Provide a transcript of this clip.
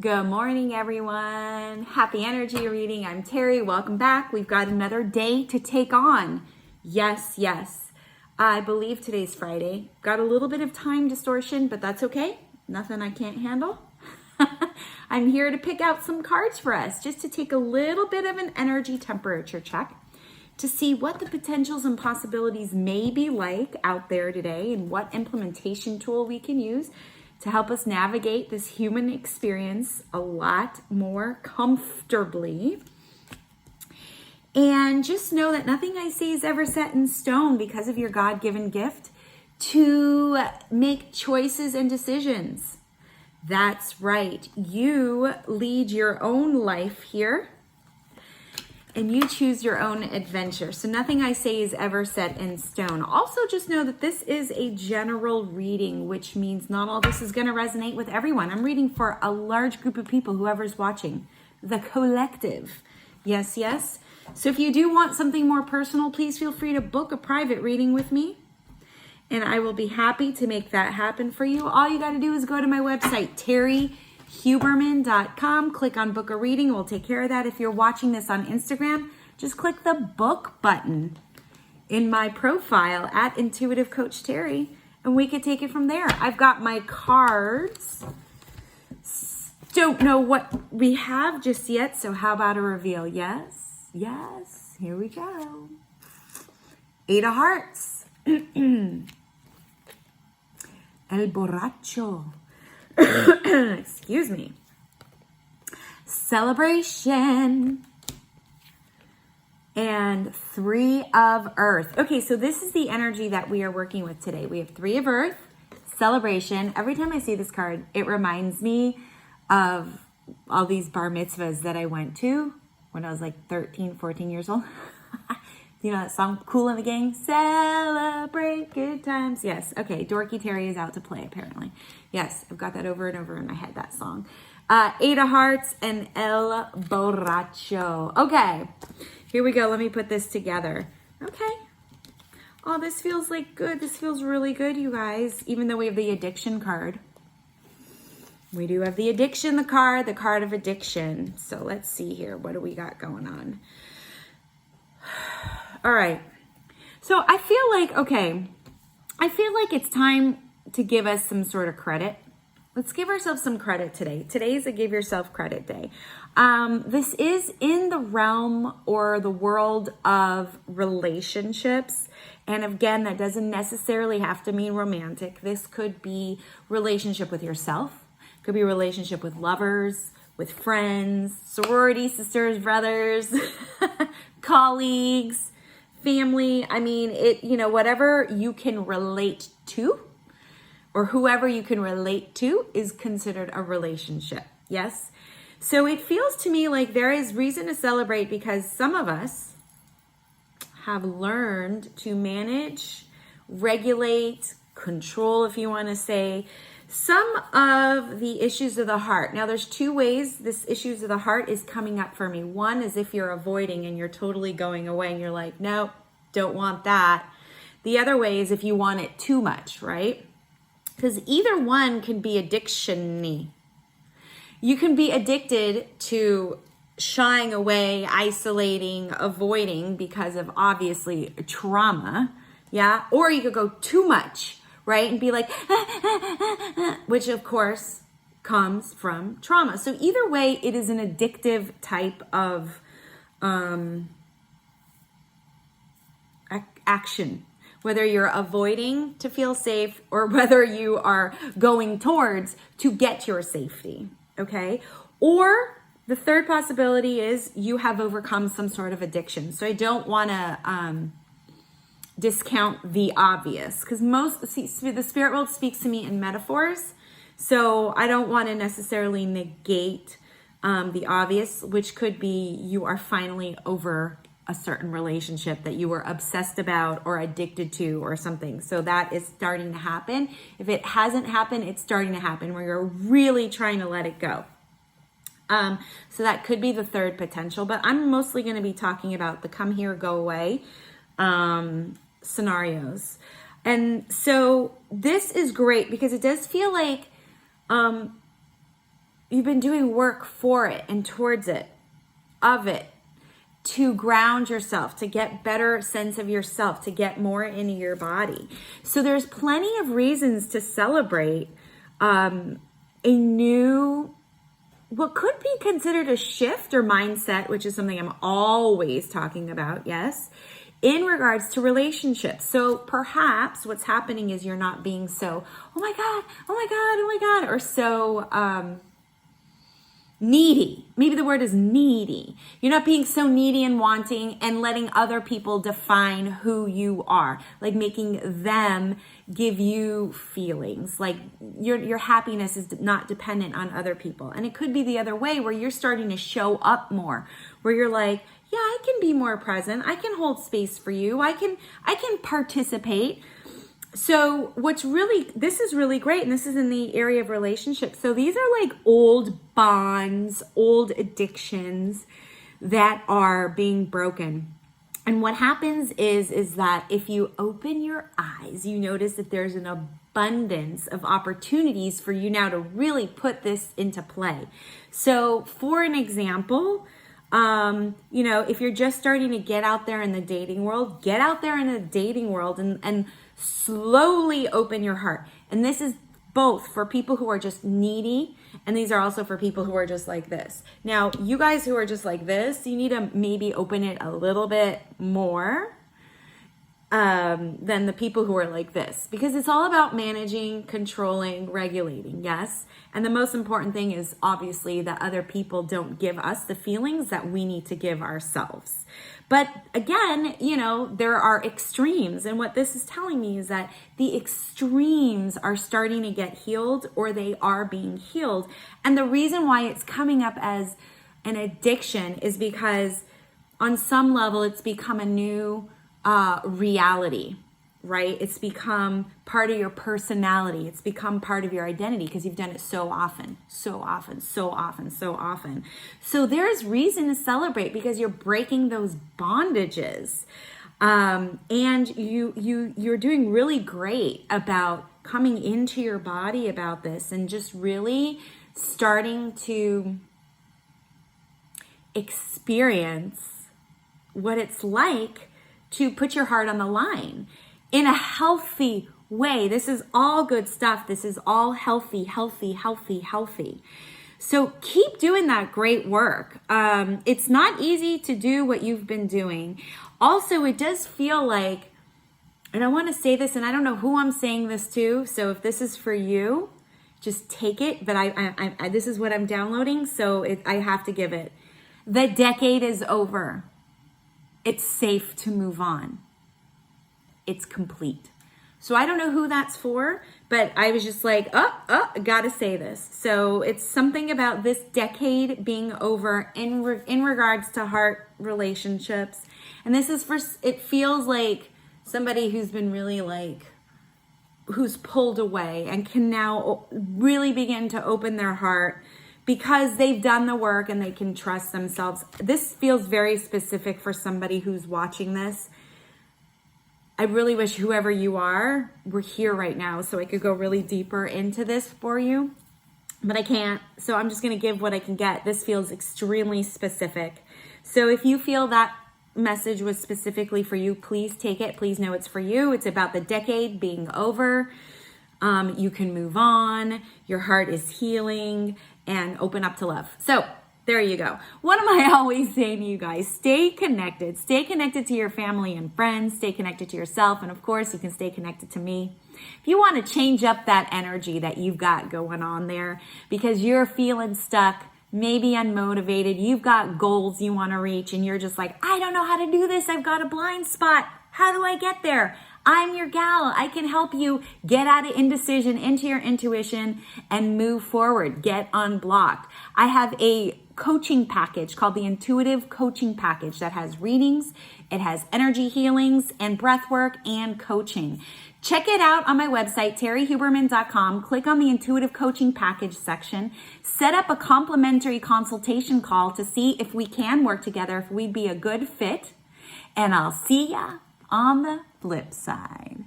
Good morning, everyone. Happy energy reading. I'm Terry. Welcome back. We've got another day to take on. Yes. I believe today's Friday. Got a little bit of time distortion, but that's okay. Nothing I can't handle. I'm here to pick out some cards for us, just to take a little bit of an energy temperature check to see what the potentials and possibilities may be like out there today and what implementation tool we can use to help us navigate this human experience a lot more comfortably. And just know that nothing I say is ever set in stone because of your God-given gift to make choices and decisions. That's right. You lead your own life here and you choose your own adventure. So nothing I say is ever set in stone. Also, just know that this is a general reading, which means not all this is going to resonate with everyone. I'm reading for a large group of people, whoever's watching, the collective. Yes. So if you do want something more personal, please feel free to book a private reading with me, and I will be happy to make that happen for you. All you got to do is go to my website, terriehuberman.com. Click on book a reading. We'll take care of that. If you're watching this on Instagram, just click the book button in my profile at Intuitive Coach Terry, and we could take it from there. I've got my cards. Don't know what we have just yet, so how about a reveal? Yes. Here we go. 8 of Hearts. El Borracho. Excuse me. Celebration. And 3 of Earth. Okay, so this is the energy that we are working with today. We have 3 of Earth, celebration. Every time I see this card, it reminds me of all these bar mitzvahs that I went to when I was like 13, 14 years old. You know that song, Kool and the Gang? Celebrate good times. Yes. Okay. Dorky Terry is out to play, apparently. Yes. I've got that over and over in my head, that song. 8 of Hearts and El Borracho. Okay. Here we go. Let me put this together. Okay. Oh, this feels like good. This feels really good, you guys. Even though we have the addiction card. We do have the addiction, the card of addiction. So let's see here. What do we got going on? All right. So I feel like it's time to give us some sort of credit. Let's give ourselves some credit today. Today's a give yourself credit day. This is in the realm or the world of relationships. And again, that doesn't necessarily have to mean romantic. This could be relationship with yourself. Could be relationship with lovers, with friends, sorority sisters, brothers, colleagues, family. I mean, whatever you can relate to or whoever you can relate to is considered a relationship. Yes. So it feels to me like there is reason to celebrate because some of us have learned to manage, regulate, control, if you want to say, some of the issues of the heart. Now, there's 2 ways this issues of the heart is coming up for me. One is if you're avoiding and you're totally going away and you're like, nope, don't want that. The other way is if you want it too much, right? Because either one can be addiction-y. You can be addicted to shying away, isolating, avoiding because of obviously trauma, yeah? Or you could go too much, right? And be like, which of course comes from trauma. So either way, it is an addictive type of action, whether you're avoiding to feel safe or whether you are going towards to get your safety, okay? Or the third possibility is you have overcome some sort of addiction. So I don't want to discount the obvious because the spirit world speaks to me in metaphors. So I don't want to necessarily negate the obvious, which could be you are finally over a certain relationship that you were obsessed about or addicted to or something. So that is starting to happen. If it hasn't happened, it's starting to happen where you're really trying to let it go. So that could be the third potential, but I'm mostly going to be talking about the come here, go away scenarios. And so this is great because it does feel like you've been doing work for it and towards it, of it, to ground yourself, to get better sense of yourself, to get more into your body. So there's plenty of reasons to celebrate a new, what could be considered a shift or mindset, which is something I'm always talking about, yes, in regards to relationships. So perhaps what's happening is you're not being so, oh my God, oh my God, oh my God, or so needy. Maybe the word is needy. You're not being so needy and wanting and letting other people define who you are, like making them give you feelings. Like your happiness is not dependent on other people. And it could be the other way, where you're starting to show up more, where you're like, yeah, I can be more present. I can hold space for you. I can participate. So this is really great, and this is in the area of relationships. So these are like old bonds, old addictions that are being broken. And what happens is that if you open your eyes, you notice that there's an abundance of opportunities for you now to really put this into play. So for an example, if you're just starting to get out there in the dating world, get out there in the dating world and slowly open your heart. And this is both for people who are just needy, and these are also for people who are just like this. Now, you guys who are just like this, you need to maybe open it a little bit more than the people who are like this, because it's all about managing, controlling, regulating, yes? And the most important thing is obviously that other people don't give us the feelings that we need to give ourselves. But again, there are extremes. And what this is telling me is that the extremes are starting to get healed, or they are being healed. And the reason why it's coming up as an addiction is because on some level it's become a new reality, right? It's become part of your personality. It's become part of your identity because you've done it so often. So there's reason to celebrate, because you're breaking those bondages. And you're doing really great about coming into your body about this and just really starting to experience what it's like to put your heart on the line in a healthy way. This is all good stuff. This is all healthy. So keep doing that great work. It's not easy to do what you've been doing. Also, it does feel like, and I want to say this, and I don't know who I'm saying this to, so if this is for you, just take it. But I this is what I'm downloading, so I have to give it. The decade is over. It's safe to move on. It's complete. So I don't know who that's for, but I was just like, I gotta say this. So it's something about this decade being over in regards to heart relationships. And this is it feels like somebody who's been really who's pulled away and can now really begin to open their heart because they've done the work and they can trust themselves. This feels very specific for somebody who's watching this. I really wish whoever you are were here right now so I could go really deeper into this for you, but I can't. So I'm just going to give what I can get. This feels extremely specific. So if you feel that message was specifically for you, please take it. Please know it's for you. It's about the decade being over. You can move on. Your heart is healing and open up to love. So there you go. What am I always saying to you guys? Stay connected. Stay connected to your family and friends. Stay connected to yourself. And of course, you can stay connected to me. If you want to change up that energy that you've got going on there because you're feeling stuck, maybe unmotivated, you've got goals you want to reach, and you're just like, I don't know how to do this. I've got a blind spot. How do I get there? I'm your gal. I can help you get out of indecision into your intuition and move forward. Get unblocked. I have a coaching package called the Intuitive Coaching Package that has readings, it has energy healings and breath work and coaching. Check it out on my website, terriehuberman.com. Click on the Intuitive Coaching Package section. Set up a complimentary consultation call to see if we can work together, if we'd be a good fit. And I'll see ya on the flip side.